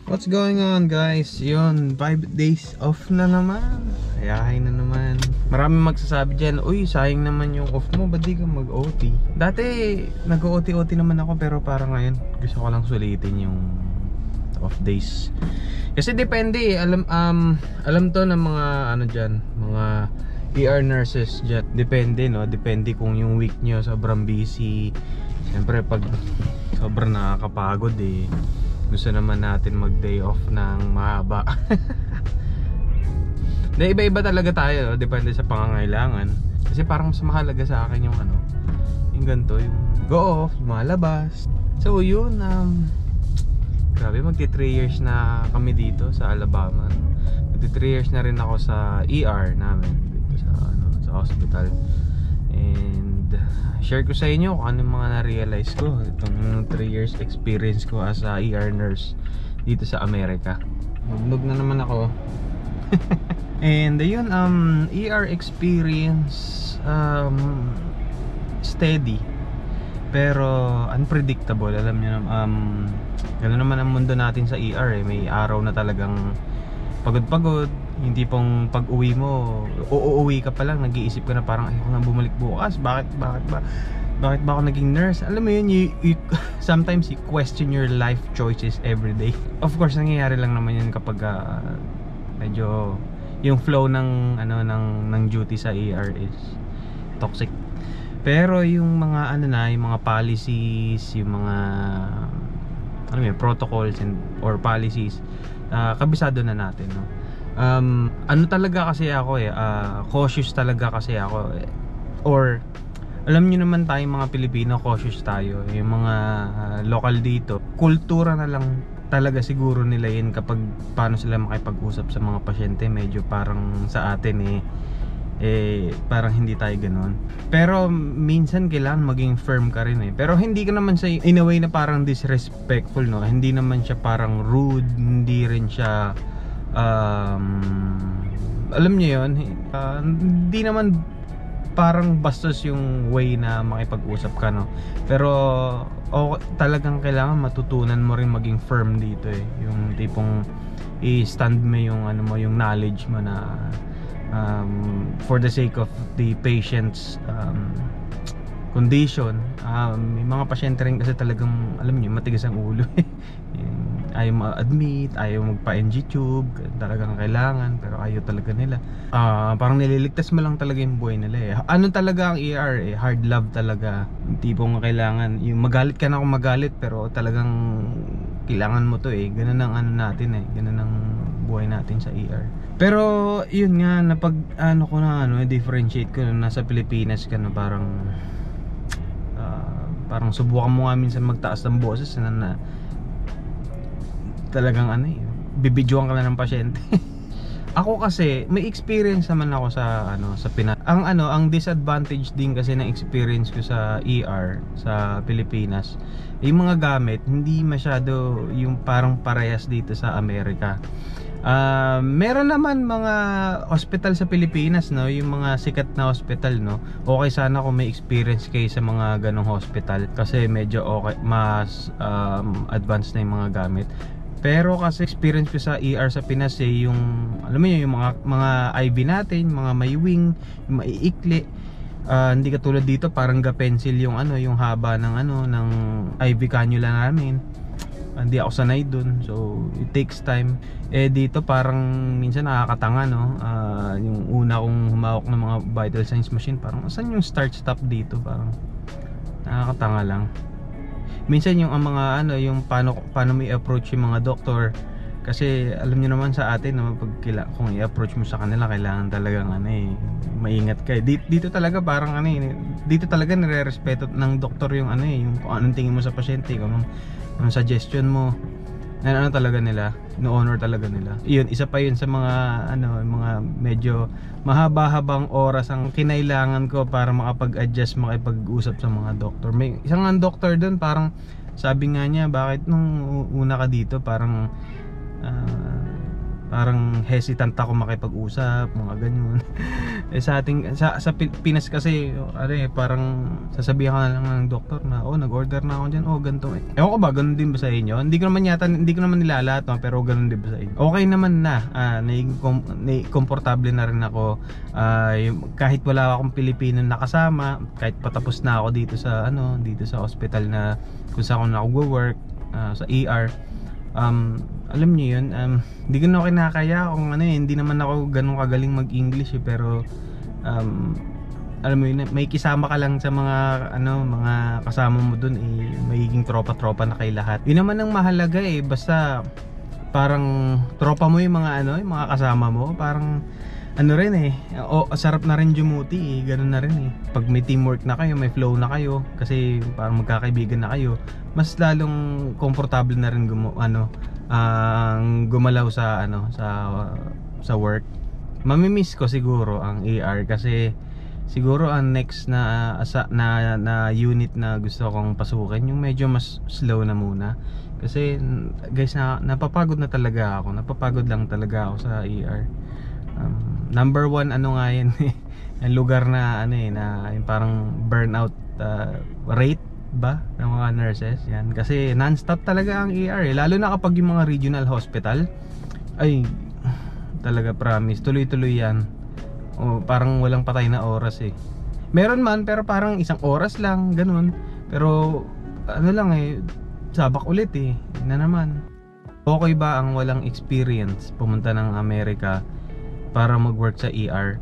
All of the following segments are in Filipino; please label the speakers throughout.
Speaker 1: What's going on guys? Yun, 5 days off na naman. Ayahay na naman. Maraming magsasabi dyan, uy sayang naman yung off mo, ba't di ka mag-OT? Dati nag-OT-OT naman ako, pero parang ngayon gusto ko lang sulitin yung off days. Kasi depende alam to ng mga ano dyan, mga ER nurses dyan. Depende no, depende kung yung week nyo sobrang busy. Siyempre pag sobrang nakakapagod gusto naman natin mag day off ng mahaba. Na iba-iba talaga tayo, depende sa pangangailangan. Kasi parang mas mahalaga sa akin yung yung ganito, yung go off, lumalabas. So yun, grabe, magti 3 years na kami dito sa Alabama. Magti 3 years na rin ako sa ER namin dito sa hospital. And share ko sa inyo kung anong mga na-realize ko itong 3 years experience ko as a ER nurse dito sa Amerika. Magnog na naman ako. And ayun, ER experience steady pero unpredictable. Alam niyo gano'n naman ang mundo natin sa ER may araw na talagang pagod-pagod. Yung tipong pag uwi mo, uuwi ka pa lang, nag-iisip ka na parang ayoko na bumalik bukas. Bakit ba ako naging nurse? Alam mo yun, sometimes you question your life choices every day. Of course, nangyayari lang naman yun kapag medyo yung flow ng duty sa ER is toxic. Pero yung mga yung mga policies, yung mga protocols or policies, kabisado na natin, no? Talaga kasi ako cautious talaga kasi ako or alam niyo naman tayong mga Pilipino, cautious tayo. Yung mga local dito, kultura na lang talaga siguro nila yun kapag paano sila makipag-usap sa mga pasyente. Medyo parang sa atin parang hindi tayo ganoon. Pero minsan kailangan maging firm ka rin pero hindi ka naman sa in a way na parang disrespectful, no? Hindi naman siya parang rude, hindi rin siya alam niyo yun, hindi naman parang bastos yung way na makipag-usap ka, no? Pero talagang kailangan matutunan mo rin maging firm dito yung tipong i-stand mo yung yung knowledge mo na for the sake of the patient's condition. May mga pasyente rin kasi talagang alam niyo matigas ang ulo. Ayaw ma-admit, ayaw magpa-NG tube, talagang kailangan, pero ayaw talaga nila. Parang nililigtas mo lang talaga yung buhay nila talaga ang ER hard love talaga. Yung tipong kailangan, yung magalit ka na kung magalit, pero talagang kailangan mo to ganun ang natin ganun ang buhay natin sa ER. Pero yun nga, napag differentiate ko na nasa Pilipinas ka na parang subukan mo nga minsan magtaas ng boses na talagang bibidyoan ka na ng pasyente. Ako kasi may experience naman ako sa Pinas. Ang disadvantage din kasi ng experience ko sa ER sa Pilipinas, yung mga gamit hindi masyado yung parang parehas dito sa Amerika. Meron naman mga hospital sa Pilipinas, no, yung mga sikat na hospital, no. Okay sana kung may experience kayo sa mga ganong hospital kasi medyo okay, mas advanced na yung mga gamit. Pero kasi experience ko sa ER sa Pinas yung alam mo yung mga IV natin, mga may wing, yung maiikli. Hindi katulad dito parang ga-pencil yung yung haba ng ng IV cannula namin. Hindi ako sanay dun, so it takes time. Dito parang minsan nakakatanga, no. Yung una kong humawak ng mga vital signs machine, parang saan yung start stop dito, parang nakakatanga lang. Minsan yung mga yung paano mo i-approach yung mga doktor, kasi alam niyo naman sa atin, no, kung i-approach mo sa kanila kailangan talagang maingat ka. Dito talaga parang dito talaga nire-respeto ng doktor yung yung kung anong tingin mo sa pasyente, kung anong suggestion mo, talaga nila, no-honor talaga nila. Yun, isa pa yun sa mga mga medyo mahaba-habang oras ang kinailangan ko para makapag-adjust, makipag-usap sa mga doktor. May isang doktor doon, parang sabi nga niya, bakit nung una ka dito parang parang hesitant ako makipag-usap, mga ganyan. Sa ating sa Pinas kasi ano parang sasabihan ka na lang ng doktor na nag-order na ako diyan, ganito eh. Ewan ko ba ganun din ba sa inyo? Hindi ko naman nilalat, no, pero ganun din ba sa inyo? Okay naman na, komportable na rin ako, kahit wala akong Pilipino nakasama, kahit patapos na ako dito sa hospital na kung saan ako nag-work, sa ER. Alam niyo yun, hindi ko na kinakaya kung hindi naman ako ganun kagaling mag-English pero alam mo yun, may kisama ka lang sa mga mga kasama mo dun magiging tropa-tropa na kay lahat. Yun naman ang mahalaga basta parang tropa mo yung mga yung mga kasama mo, parang rin sarap na rin dumuti ganun na rin pag may teamwork na kayo, may flow na kayo, kasi parang magkakaibigan na kayo, mas lalong komportable na rin gumalaw sa work. Mamimiss ko siguro ang ER, kasi siguro ang next na unit na gusto kong pasukin yung medyo mas slow na muna, kasi guys napapagod na talaga ako, napapagod lang talaga ako sa ER. Number one nga yun ang lugar na na yung parang burnout rate ba ng mga nurses yan, kasi non-stop talaga ang ER lalo na kapag yung mga regional hospital ay talaga, promise tuloy-tuloy yan. Parang walang patay na oras meron man pero parang isang oras lang ganun, pero lang sabak ulit na naman. Okay ba ang walang experience pumunta ng Amerika para mag-work sa ER?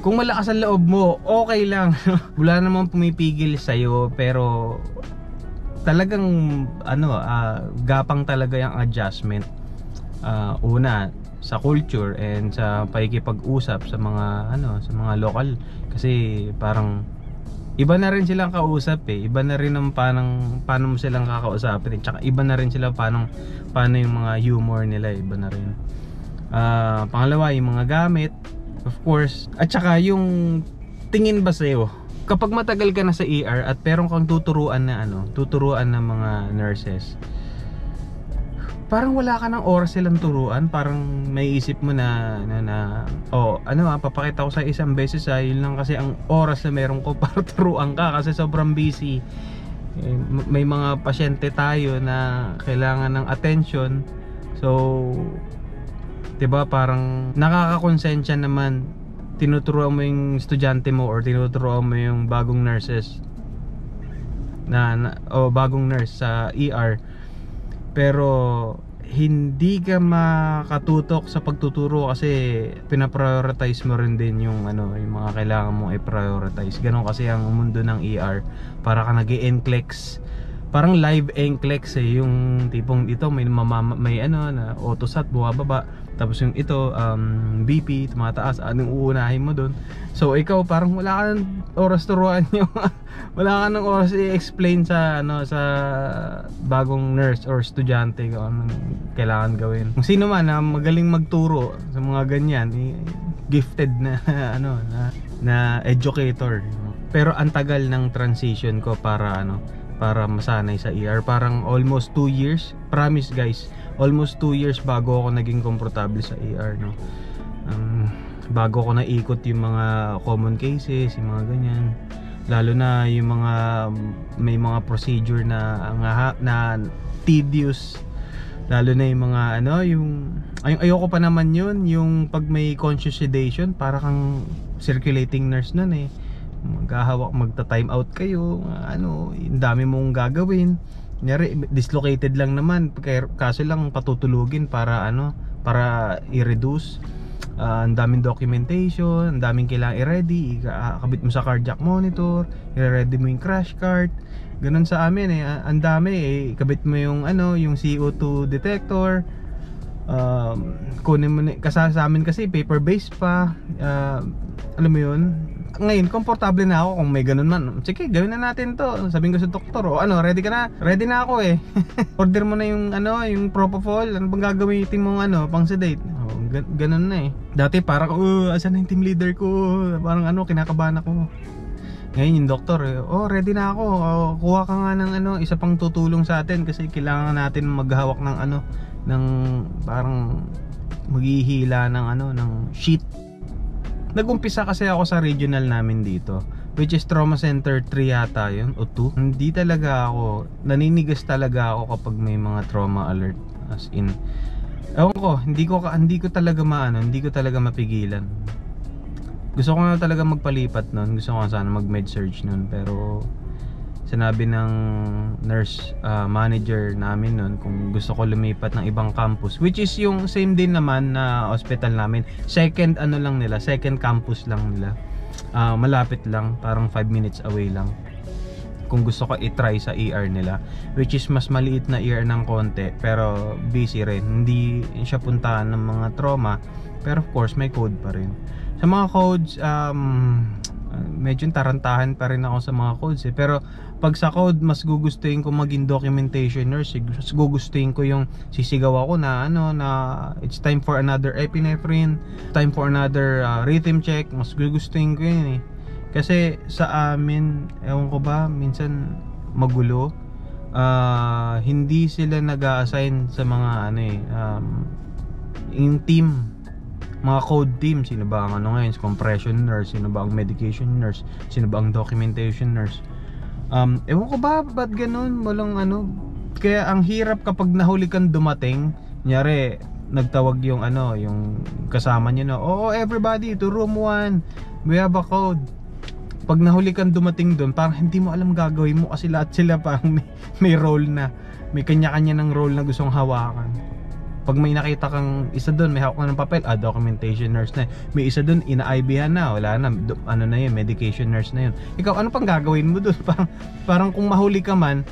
Speaker 1: Kung malakas ang loob mo, okay lang. Wala namang pumipigil sa'yo, pero talagang gapang talaga yung adjustment. Una sa culture and sa pakikipag-usap sa mga lokal, kasi parang iba na rin silang kausap iba na rin ang paano mo silang kakausapin tsaka iba na rin sila paano yung mga humor nila, iba na rin. Pangalawa, yung mga gamit, of course, at saka yung tingin ba sa'yo kapag matagal ka na sa ER at meron kang tuturuan ng mga nurses, parang wala ka ng oras silang turuan. Parang may isip mo na papakita ko sa isang beses yun lang kasi ang oras na meron ko para turuan ka, kasi sobrang busy. May mga pasyente tayo na kailangan ng attention, so diba parang nakakakonsensya naman, tinuturuan mo yung estudyante mo or tinuturuan mo yung bagong nurses bagong nurse sa ER, pero hindi ka makatutok sa pagtuturo kasi pinaprioritize mo rin din yung mga kailangan mong i-prioritize. Ganon kasi ang mundo ng ER, para ka nag-e-NCLEX, parang live NCLEX yung tipong ito may na autosat bumababa, tapos yung ito BP tumataas, anong uunahin mo doon. So ikaw parang wala ka ng oras turuan yung wala ka ng oras i-explain sa sa bagong nurse or estudyante kung anong kailangan gawin. Kung sino man na magaling magturo sa mga ganyan, gifted na na educator. Pero ang tagal ng transition ko para masanay sa ER, parang almost 2 years, promise guys, almost 2 years bago ako naging komportable sa ER bago ko naikot yung mga common cases, yung mga ganyan, lalo na yung mga may mga procedure na tedious, lalo na yung mga ayoko pa naman yun, yung pag may conscious sedation, para kang circulating nurse nun maghahawak, magta-time out kayo, yung dami mong gagawin. Kunyari, dislocated lang naman, kaso lang patutulugin para i-reduce. Ang daming documentation, ang daming kailangan i-ready, ikabit mo sa cardiac monitor, i-ready mo yung crash cart. Ganun sa amin ang dami ikabit mo yung yung CO2 detector. Kunin mo kasi sa amin kasi paper based pa, alam mo yun. Ngayon, komportable na ako kung may ganun man. Sige, gawin na natin to. Sabihin ko sa doktor, ready ka na? Ready na ako Order mo na yung yung propofol. Ano bang gagamitin mong pang sedate? Ganun na Dati parang, asan na yung team leader ko? Parang kinakabahan ako. Ngayon yung doktor, ready na ako. Kuha ka nga ng isa pang tutulong sa atin kasi kailangan natin maghawak ng ng parang maghihila ng ano, ng sheet. Nagumpisa kasi ako sa regional namin dito, which is Trauma Center 3 yata yun o 2. Hindi talaga ako, naninigas talaga ako kapag may mga trauma alert. As in, ewan ko, hindi ko talaga hindi ko talaga mapigilan. Gusto ko na talaga magpalipat nun, gusto ko sana mag med-surg nun, pero sinabi ng nurse manager namin nun kung gusto ko lumipat ng ibang campus, which is yung same din naman na hospital namin. Second campus lang nila. Malapit lang, parang 5 minutes away lang. Kung gusto ko i-try sa ER nila, which is mas maliit na ER ng konti, pero busy rin. Hindi siya puntahan ng mga trauma, pero of course may code pa rin. Sa mga codes, medyo tarantahan pa rin ako sa mga codes eh. Pero pag sa code, mas gugustuhin ko maging documentation nurse. Mas gugustuhin ko yung sisigaw ako na na it's time for another epinephrine, time for another rhythm check. Mas gugustuhin ko yun eh. Kasi sa amin, ewan ko ba, minsan magulo. Hindi sila nag-a-assign sa mga yung team, mga code team. Sino ba ang ngayon, compression nurse, sino ba ang medication nurse, sino ba ang documentation nurse. Ewan ko ba, ba't ganun, walang kaya ang hirap kapag nahuli kang dumating. Kunyari, nagtawag yung yung kasama niyo everybody to room 1, we have a code. Pag nahuli kang dumating doon, parang hindi mo alam gagawin mo kasi lahat sila parang may role na, may kanya-kanya ng role na gustong hawakan. Pag may nakita kang isa doon, may hawak na ng papel, documentation nurse na. May isa doon, ina-IBhan na, wala na, na yun, medication nurse na yun. Ikaw, ano pang gagawin mo doon? Parang kung mahuli ka man,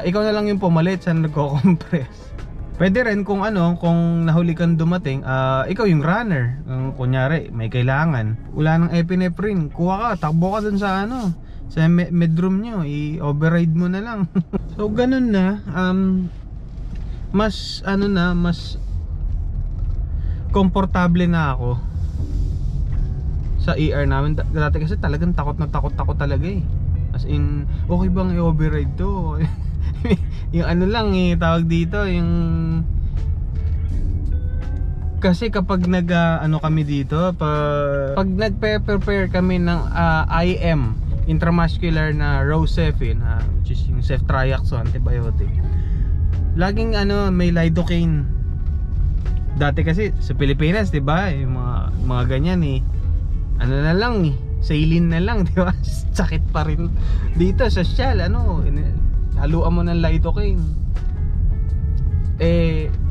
Speaker 1: ikaw na lang yung pumalit sa nagko-compress. Pwede rin kung kung nahuli kang dumating, ikaw yung runner. Kunyari, may kailangan, wala ng epinephrine, kuha ka, takbo ka dun sa sa medroom nyo, i-override mo na lang. So, ganun na. Mas mas komportable na ako sa ER namin. Dati kasi talagang takot talaga eh. As in, okay bang i-override to? Yung lang tawag dito, yung kasi kapag kami dito, pag nagpe-prepare kami ng IM, intramuscular na Rocephin, which is yung ceftriaxone antibiotic, laging may lidocaine. Dati kasi sa Pilipinas, 'di ba? Yung mga ganyan na lang saline na lang, 'di ba? Sakit pa rin. Dito sa Shell, haluan mo ng lidocaine.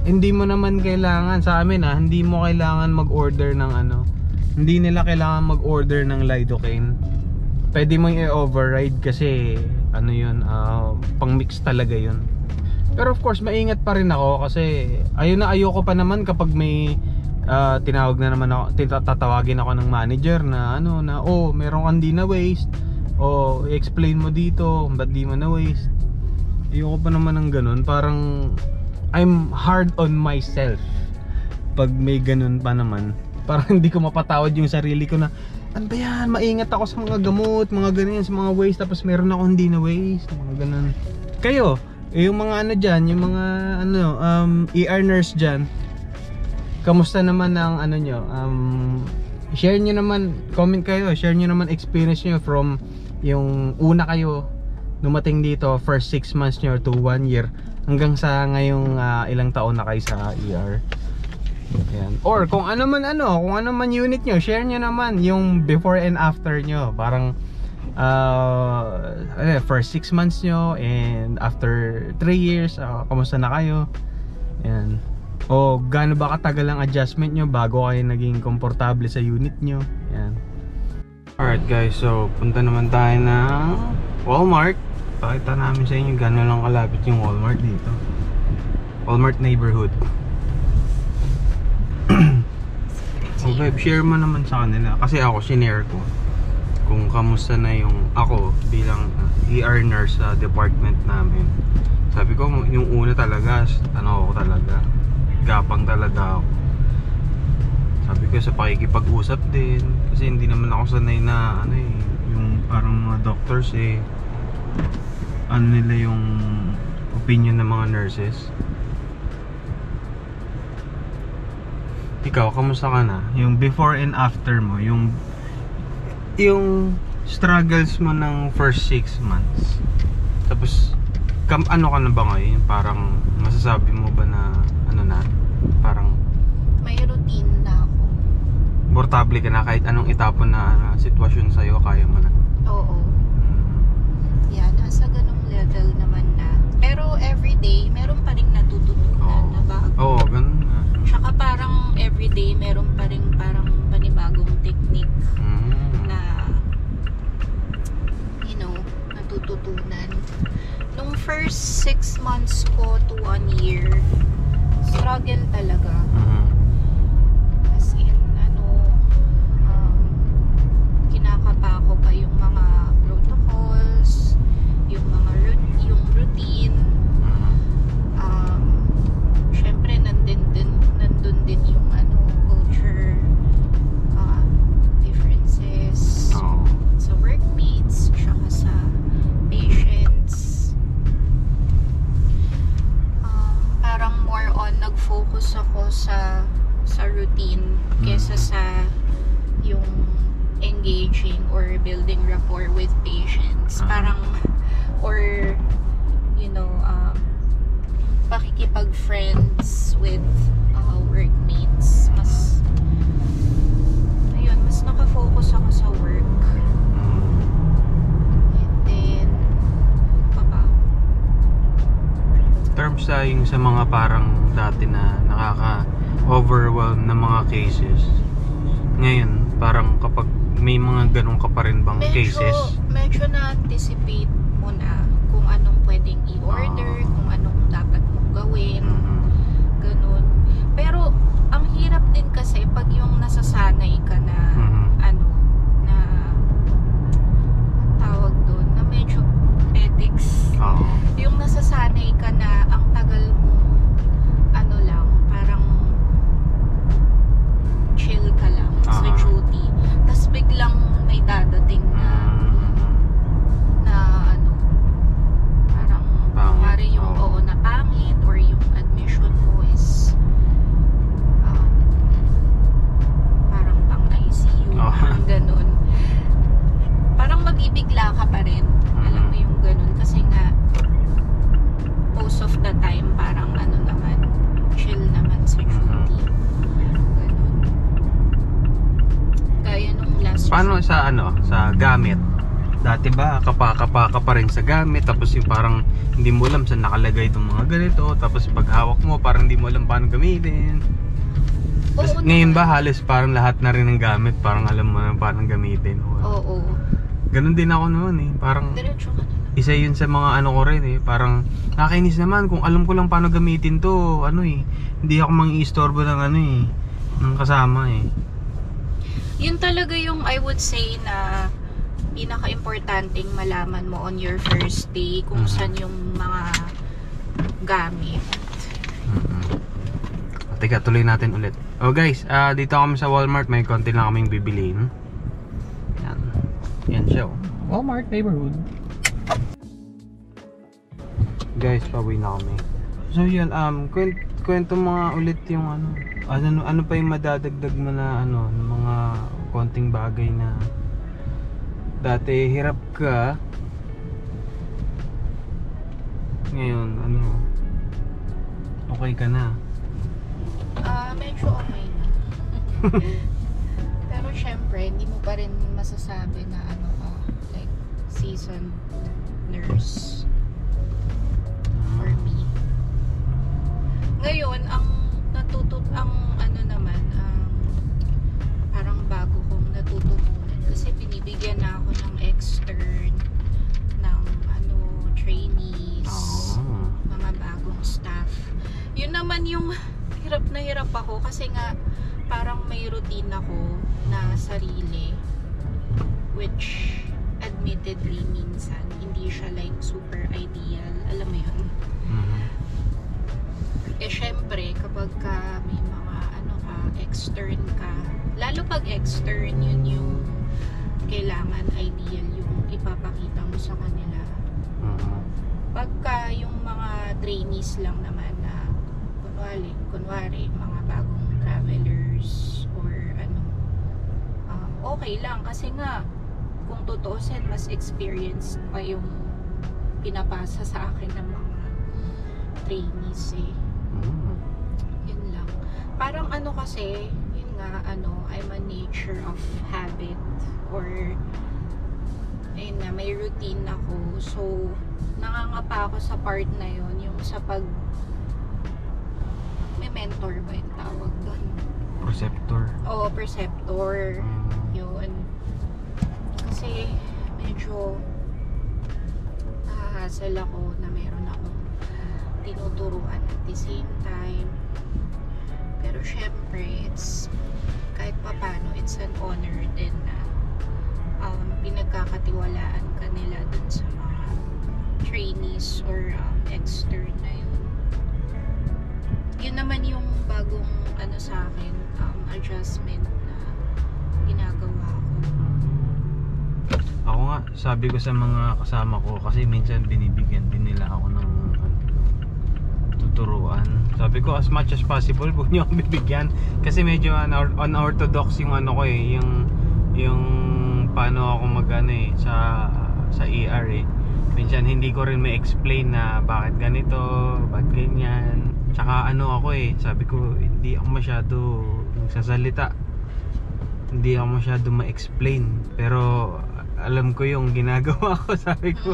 Speaker 1: Hindi mo naman kailangan sa amin hindi mo kailangan mag-order ng hindi nila kailangan mag-order ng lidocaine. Pwede mo i-override kasi yun, pang-mix talaga yun. Pero of course, maingat pa rin ako kasi ayoko pa naman kapag may tinawag na naman ako, tatawagin ako ng manager na meron kang di na waste, explain mo dito ba't di mo na waste. Ayoko pa naman ng ganun. Parang I'm hard on myself pag may ganun pa naman. Parang hindi ko mapatawad yung sarili ko na ano ba yan, maingat ako sa mga gamot, mga ganyan, sa mga waste, tapos meron ako hindi na waste, mga ganun. Kayo, yung mga dyan, yung mga ER nurse dyan, kamusta naman ang nyo? Share nyo naman, comment kayo, share nyo naman experience nyo from yung una kayo dumating dito, first 6 months nyo to 1 year, hanggang sa ngayong ilang taon na kayo sa ER. Ayan. Or kung ano man unit nyo, share nyo naman yung before and after nyo. Parang first 6 months nyo and after 3 years, kamusta na kayo? Ayan. O gaano ba katagal ang adjustment nyo bago kayo naging komportable sa unit nyo? Ayan. Alright guys, so punta naman tayo ng Walmart. Pakita namin sa inyo gaano lang kalapit yung Walmart dito. Walmart neighborhood. So babe, share mo naman sa kanila. Kasi ako, sinare ko kung kamusta na yung ako bilang ER nurse sa department namin. Sabi ko, yung una talaga, ako talaga, gapang talaga ako. Sabi ko sa pakikipag-usap din, kasi hindi naman ako sanay na yung parang mga doctors nila yung opinion ng mga nurses. Ikaw, kamusta ka na? Yung before and after mo, yung struggles mo ng first 6 months. Tapos ano ka na ba ngayon? Parang masasabi mo ba na ano na? Parang
Speaker 2: may routine na ako.
Speaker 1: portable ka na kahit anong itapon na sitwasyon sa'yo, kaya mo na.
Speaker 2: Oo. Yeah, nasa ganung level naman na. Pero everyday, meron pa rin natututunan na bago.
Speaker 1: Oo, ganun na.
Speaker 2: Tsaka parang everyday, meron pa rin parang panibagong technique na, natututunan. Nung first 6 months ko to 1 year, struggle talaga. As in, kinakapa ko pa yung mga protocols, yung routine. Syempre nandun din yung culture differences sa workmates, tsaka sa patients. Parang more on nag-focus ako sa routine kesa sa yung engaging or building rapport with patients. Parang or pakikipag-friends with workmates. Mas nakafocus ako sa work. And then
Speaker 1: terms yung sa mga parang dati na nakaka-overwhelm na mga cases, ngayon parang kapag may mga ganun ka pa rin bang cases?
Speaker 2: Medyo na-anticipate mo na kung anong pwedeng i-order, kung anong dapat mong gawin, ganun. Pero ang hirap din kasi pag yung nasasanay ka na na tawag doon, na medyo ethics. Yung nasasanay ka na ang tagal mong lang, parang chill ka lang sa duty. Tapos biglang may dadating na parang kumari yung na pangit or yung admission mo is parang pang ICU, ganun. Parang mabibigla ka pa rin. Alam mo yung ganun kasi nga most of the time parang naman, chill naman sa duty. Ganun. Gaya nung last
Speaker 1: paano sa sa gamit? Dati ba kapaka pa rin sa gamit, tapos yung parang hindi mo alam saan nakalagay itong mga ganito, tapos pag hawak mo parang hindi mo alam paano gamitin. Ngayon ba halos parang lahat na rin ng gamit parang alam mo na paano gamitin?
Speaker 2: Oo.
Speaker 1: Ganun din ako noon parang
Speaker 2: Diretso ka na.
Speaker 1: isa yun sa mga ko rin parang nakakainis naman kung alam ko lang paano gamitin to, hindi ako mang-iistorbo ng ng kasama
Speaker 2: Yun talaga yung I would say na pinaka-importanting malaman mo on your first day kung saan yung mga gamit.
Speaker 1: Teka, tuloy natin ulit. Guys, dito kami sa Walmart, may konti lang kaming bibiliin. Yan siya Walmart neighborhood. Guys, pauwi na kami. So yun, kwento mga ulit yung ano pa yung madadagdag mo na ng mga konting bagay na dati hirap ka, ngayon okay ka na.
Speaker 2: Medyo okay na. Pero syempre hindi mo pa rin masasabi na like seasoned nurse for me. Ngayon ang parang bago kong natututunan kasi binibigyan na ako ng extern ng trainees, mga bagong staff. Yun naman yung hirap na hirap ako kasi nga parang may routine ako na sarili, which admittedly minsan hindi siya like super ideal, alam mo yun. Syempre kapag ka may mga extern ka, lalo pag extern, yun yung kailangan ideal yung ipapakita mo sa kanila. Pagka yung mga trainees lang naman na kunwari mga bagong travelers or ano, okay lang kasi nga kung tutuusin mas experienced pa yung pinapasa sa akin ng mga trainees eh. Yun lang. Parang ano kasi, yun nga, I'm a nature of habit or ayun na, may routine ako. So, nangangapa ako sa part na yun, yung sa may mentor ba yung tawag doon?
Speaker 1: Preceptor.
Speaker 2: Oo, preceptor. Yun. Kasi, medyo hassle ako na meron ako tinuturuan at the same time. Pero syempre, it's kahit papano, it's an honor din na pinagkakatiwalaan ka nila dun sa mga trainees or extern na yun. Yun naman yung bagong sa akin, adjustment na ginagawa ko.
Speaker 1: Ako nga, sabi ko sa mga kasama ko, kasi minsan binibigyan din nila ako ng tuturuan. Sabi ko, as much as possible, huwag niyo akong bibigyan. Kasi medyo unorthodox yung ko eh, yung paano ako sa ER eh. Minsan hindi ko rin ma-explain na bakit ganito, bakit ganyan. Tsaka ako eh, sabi ko, hindi ako masyado nagsasalita. Hindi ako masyado ma-explain. Pero alam ko yung ginagawa ko, sabi ko.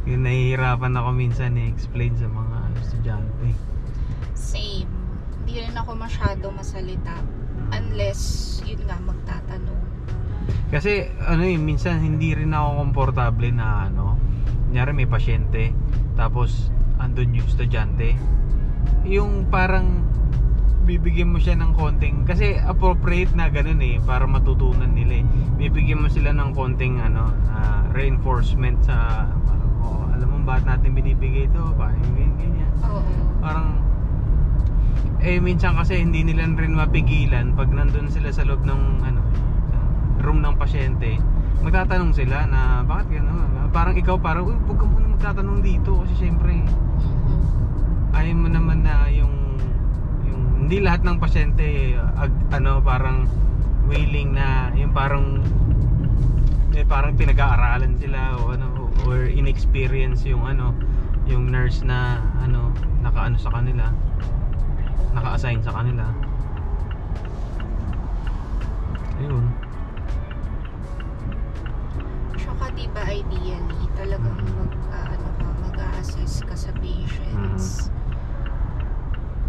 Speaker 1: Yung nahihirapan ako minsan i-explain sa mga estudyante.
Speaker 2: Same. Hindi rin ako masyado masalita unless yun nga magtatanong.
Speaker 1: Kasi minsan hindi rin ako komportable na kunyari may pasyente tapos andun yung estudyante, yung parang bibigyan mo siya ng konting, kasi appropriate na ganun eh, para matutunan nila eh. Bibigyan mo sila ng konting reinforcement sa alam mo bakit natin binibigay ito, bakit ganyan. Parang minsan kasi hindi nila rin mapigilan pag nandun sila sa loob ng room ng pasyente, magtatanong sila na bakit gano'n. Parang ikaw huwag ka muna magtatanong dito kasi syempre ayaw mo naman na yung hindi lahat ng pasyente parang willing na yung parang pinag-aaralan sila or inexperience yung yung nurse na sa kanila, naka-assign sa kanila. Ayun.
Speaker 2: Tsaka diba ideally talagang mag-a-assess ka sa patients.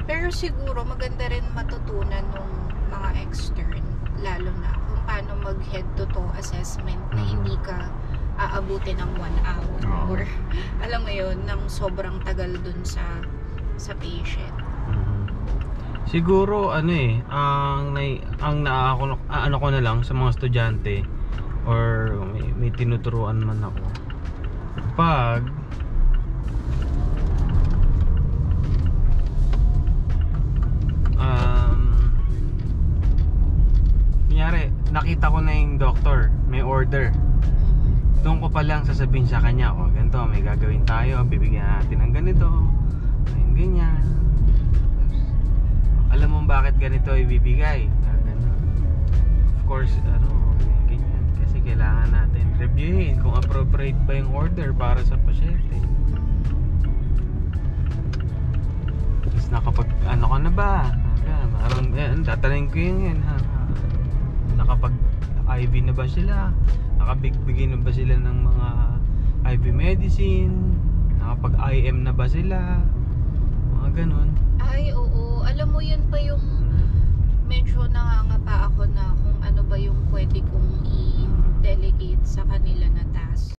Speaker 2: Pero siguro maganda rin matutunan ng mga extern, lalo na kung paano mag head to toe assessment na hindi ka aabutin ng 1 hour or alam mo yun, ng sobrang tagal dun sa patient.
Speaker 1: Siguro ang ko na lang sa mga estudyante or may tinuturuan man ako, pag kunyari nakita ko na yung doctor may order, doon ko pa lang sasabihin sa kanya, ganito may gagawin tayo, bibigyan natin ng ganito, ng ganyan. Alam mo bakit ganito ibibigay, of course ganyan, kasi kailangan natin reviewin kung appropriate ba yung order para sa pasyente. Tapos nakapag ka na ba, tatanungin ko yun nakapag IV na ba sila, nakabigbigay na ba sila ng mga IV medicine, nakapag IM na ba sila, mga ganun.
Speaker 2: Ay, oo. Alam mo, yun pa yung medyo nangangapa ako na kung ano ba yung pwede kong i-delegate sa kanila na